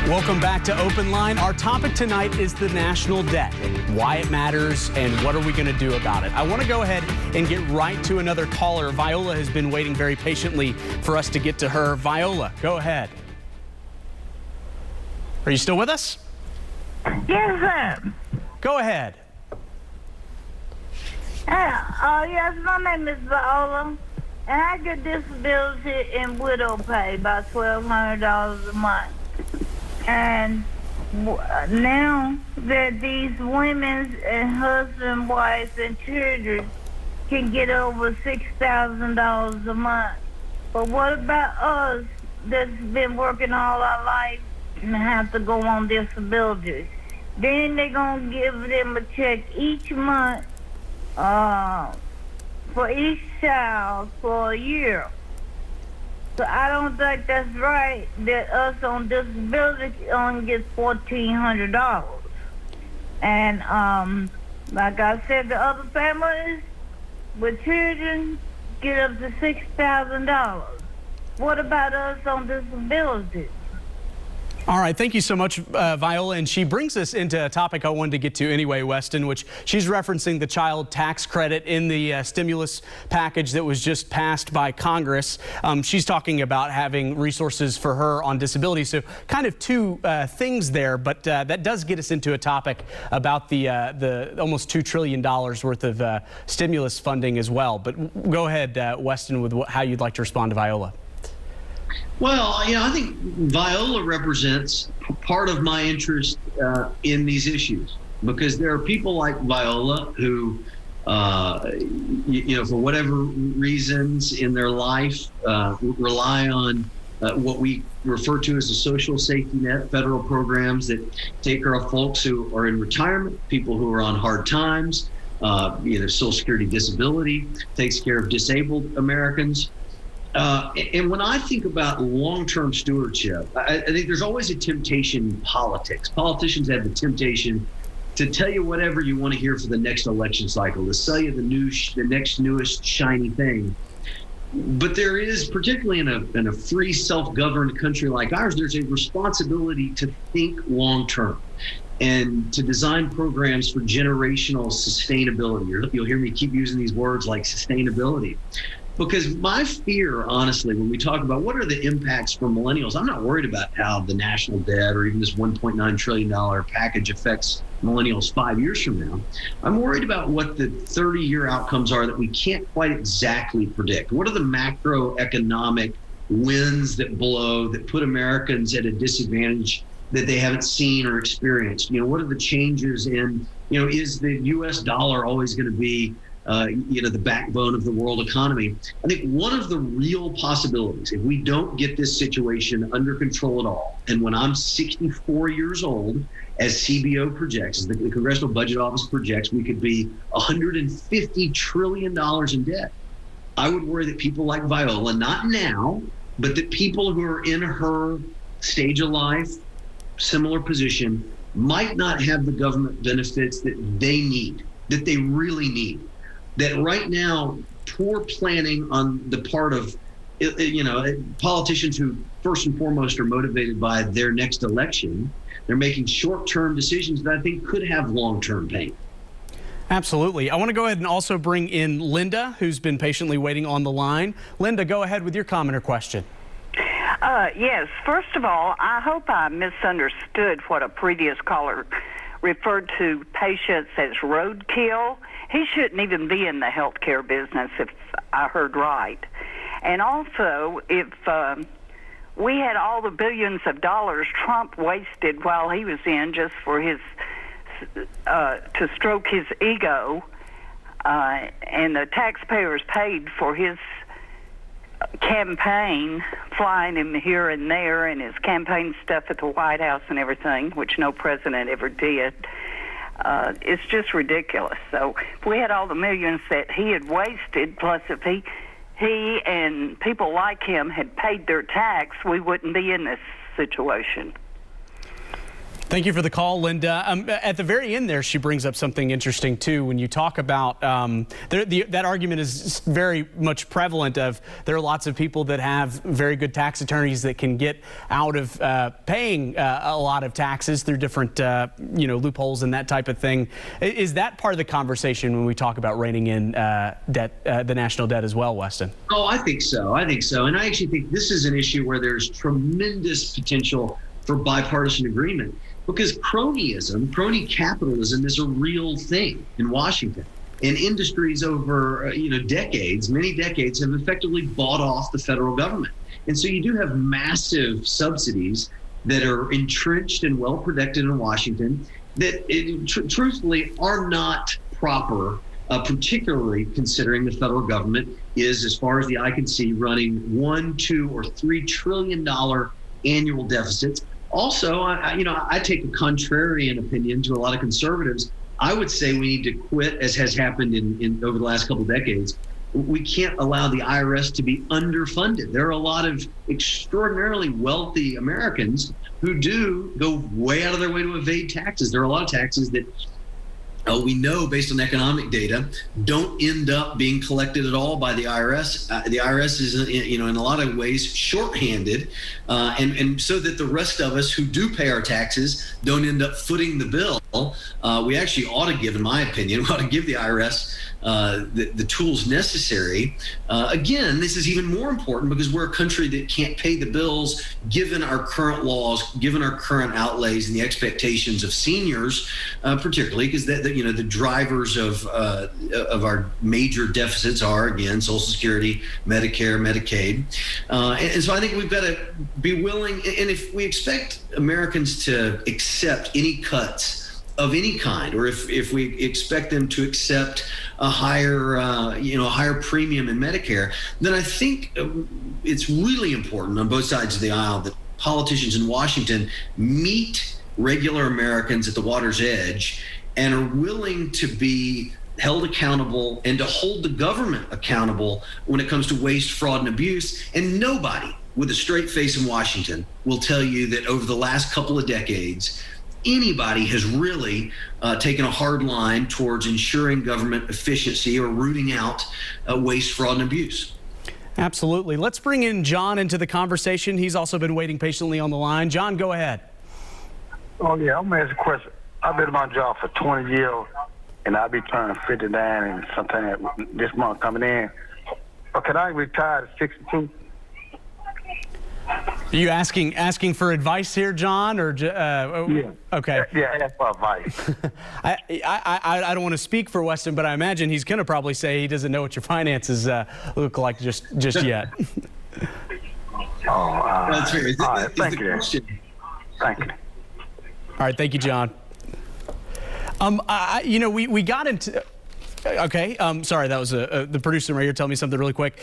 Welcome back to Open Line. Our topic tonight is the national debt, why it matters, and what are we going to do about it. I want to go ahead and get right to another caller. Viola has been waiting very patiently for us to get to her. Viola, go ahead. Are you still with us? Yes, sir. Go ahead. Yes, my name is Viola, and I get disability and widow pay, about $1,200 a month. And now that these women and husband, wives, and children can get over $6,000 a month. But what about us that's been working all our life and have to go on disability? Then they're going to give them a check each month for each child for a year. So I don't think that's right that us on disability only get $1,400. And like I said, the other families with children get up to $6,000. What about us on disability? All right, thank you so much, Viola. And she brings us into a topic I wanted to get to anyway, Weston, which she's referencing the child tax credit in the stimulus package that was just passed by Congress. She's talking about having resources for her on disability. So kind of two things there, but that does get us into a topic about the almost $2 trillion worth of stimulus funding as well. But go ahead, Weston, with how you'd like to respond to Viola. Well, I think Viola represents part of my interest in these issues, because there are people like Viola who, for whatever reasons in their life, rely on what we refer to as a social safety net, federal programs that take care of folks who are in retirement, people who are on hard times, Social Security disability, takes care of disabled Americans. And when I think about long-term stewardship, I think there's always a temptation in politics. Politicians have the temptation to tell you whatever you want to hear for the next election cycle, to sell you the next newest shiny thing. But there is, particularly in a free, self-governed country like ours, there's a responsibility to think long-term and to design programs for generational sustainability. You'll hear me keep using these words like sustainability. Because my fear, honestly, when we talk about what are the impacts for millennials, I'm not worried about how the national debt or even this $1.9 trillion package affects millennials 5 years from now. I'm worried about what the 30-year outcomes are that we can't quite exactly predict. What are the macroeconomic winds that blow that put Americans at a disadvantage that they haven't seen or experienced? What are the changes in, is the U.S. dollar always going to be the backbone of the world economy? I think one of the real possibilities, if we don't get this situation under control at all, and when I'm 64 years old, as CBO projects, as the Congressional Budget Office projects, we could be $150 trillion in debt. I would worry that people like Viola, not now, but that people who are in her stage of life, similar position, might not have the government benefits that they need, that they really need. That right now, poor planning on the part of, politicians who first and foremost are motivated by their next election, they're making short-term decisions that I think could have long-term pain. Absolutely. I want to go ahead and also bring in Linda, who's been patiently waiting on the line. Linda, go ahead with your comment or question. Yes. First of all, I hope I misunderstood what a previous caller referred to patients as roadkill. He shouldn't even be in the healthcare business, if I heard right. And also, if we had all the billions of dollars Trump wasted while he was in just for his to stroke his ego, and the taxpayers paid for his campaign, flying him here and there, and his campaign stuff at the White House and everything, which no president ever did. It's just ridiculous. So if we had all the millions that he had wasted, plus if he and people like him had paid their tax, we wouldn't be in this situation. Thank you for the call, Linda. At the very end there, she brings up something interesting, too. When you talk about that argument is very much prevalent of there are lots of people that have very good tax attorneys that can get out of paying a lot of taxes through different loopholes and that type of thing. Is that part of the conversation when we talk about reining in debt, the national debt as well, Weston? Oh, I think so. And I actually think this is an issue where there's tremendous potential for bipartisan agreement, because crony capitalism is a real thing in Washington. And industries over decades, many decades, have effectively bought off the federal government. And so you do have massive subsidies that are entrenched and well protected in Washington that truthfully are not proper, particularly considering the federal government is, as far as the eye can see, running $1, $2, or $3 trillion annual deficits. Also, I take a contrarian opinion to a lot of conservatives. I would say we need to quit, as has happened in over the last couple of decades. We can't allow the IRS to be underfunded. There are a lot of extraordinarily wealthy Americans who do go way out of their way to evade taxes. There are a lot of taxes that we know, based on economic data, don't end up being collected at all by the IRS. The IRS is, in a lot of ways, shorthanded, and so that the rest of us who do pay our taxes don't end up footing the bill. We actually ought to give, in my opinion, we ought to give the IRS the tools necessary. Again, this is even more important because we're a country that can't pay the bills given our current laws, given our current outlays and the expectations of seniors, particularly because the drivers of our major deficits are, again, Social Security, Medicare, Medicaid. And so I think we've got to be willing, and if we expect Americans to accept any cuts of any kind, or if we expect them to accept a higher premium in Medicare, then I think it's really important on both sides of the aisle that politicians in Washington meet regular Americans at the water's edge and are willing to be held accountable and to hold the government accountable when it comes to waste, fraud, and abuse. And nobody with a straight face in Washington will tell you that over the last couple of decades, anybody has really taken a hard line towards ensuring government efficiency or rooting out waste, fraud, and abuse. Absolutely. Let's bring in John into the conversation. He's also been waiting patiently on the line. John, go ahead. Oh, yeah, I'm going to ask a question. I've been in my job for 20 years, and I'll be turning 59 and sometime this month coming in. But can I retire at 62? Are you asking for advice here, John, or yeah? Okay. Yeah, ask for advice. I don't want to speak for Weston, but I imagine he's going to probably say he doesn't know what your finances look like just yet. That's fair. All right, thank you. Thank you. All right, thank you, John. We got into. Okay, sorry, that was the producer right here telling me something really quick.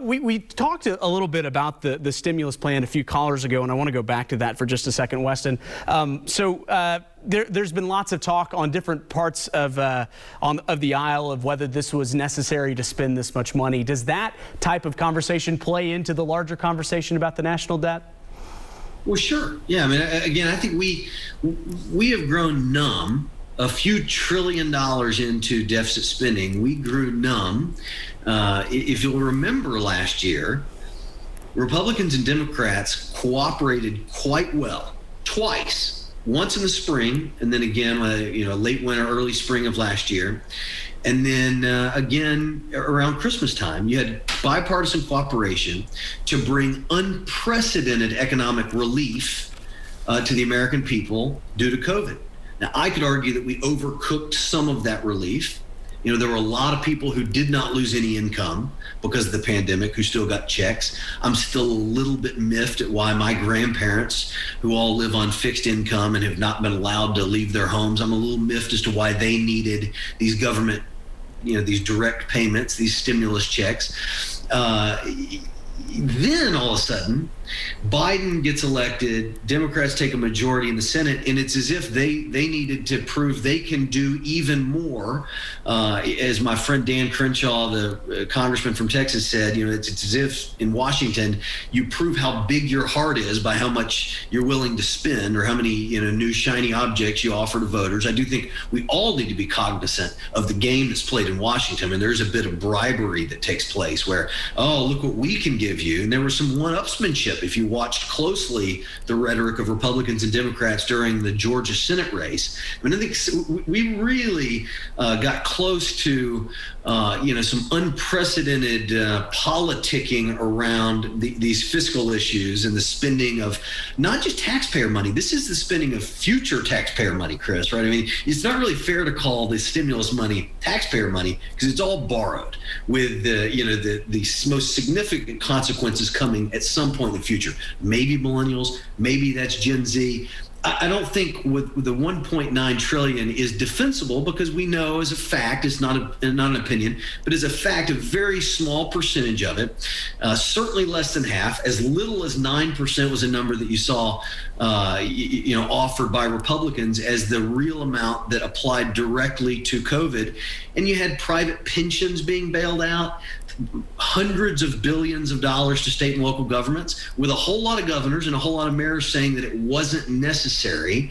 We talked a little bit about the stimulus plan a few callers ago, and I want to go back to that for just a second, Weston. There's been lots of talk on different parts of the aisle of whether this was necessary to spend this much money. Does that type of conversation play into the larger conversation about the national debt? Well, sure. Yeah, I mean, again, I think we have grown numb. A few $1 trillion into deficit spending, we grew numb. If you'll remember last year, Republicans and Democrats cooperated quite well twice, once in the spring, and then again, late winter, early spring of last year. And then again, around Christmas time, you had bipartisan cooperation to bring unprecedented economic relief to the American people due to COVID. Now, I could argue that we overcooked some of that relief. There were a lot of people who did not lose any income because of the pandemic who still got checks. I'm still a little bit miffed at why my grandparents, who all live on fixed income and have not been allowed to leave their homes, I'm a little miffed as to why they needed these government, these direct payments, these stimulus checks. Then all of a sudden, Biden gets elected, Democrats take a majority in the Senate, and it's as if they needed to prove they can do even more. As my friend Dan Crenshaw, the congressman from Texas, said, it's as if in Washington you prove how big your heart is by how much you're willing to spend or how many new shiny objects you offer to voters. I do think we all need to be cognizant of the game that's played in Washington, and there's a bit of bribery that takes place where, oh, look what we can give you. And there was some one-upsmanship if you watched closely the rhetoric of Republicans and Democrats during the Georgia Senate race. I mean, I think we really got close to some unprecedented politicking around these fiscal issues and the spending of not just taxpayer money. This is the spending of future taxpayer money, Chris, right? I mean, it's not really fair to call the stimulus money taxpayer money because it's all borrowed with the most significant consequences coming at some point in the future. Maybe millennials, maybe that's Gen Z. I don't think with the 1.9 trillion is defensible because we know as a fact, it's not an opinion, but as a fact, a very small percentage of it, certainly less than half, as little as 9% was a number that you saw, offered by Republicans as the real amount that applied directly to COVID. And you had private pensions being bailed out, hundreds of billions of dollars to state and local governments, with a whole lot of governors and a whole lot of mayors saying that it wasn't necessary.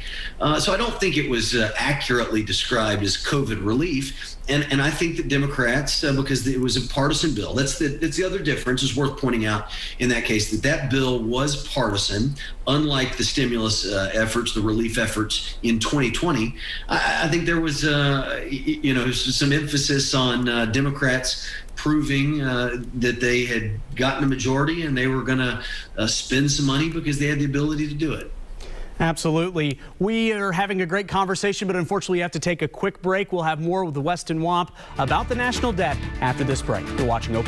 So I don't think it was accurately described as COVID relief. And I think that Democrats, because it was a partisan bill, that's the other difference. Is worth pointing out in that case that bill was partisan, unlike the stimulus efforts, the relief efforts in 2020. I think there was some emphasis on Democrats proving that they had gotten a majority and they were going to spend some money because they had the ability to do it. Absolutely. We are having a great conversation, but unfortunately, we have to take a quick break. We'll have more with Weston Wamp about the national debt after this break. You're watching Open.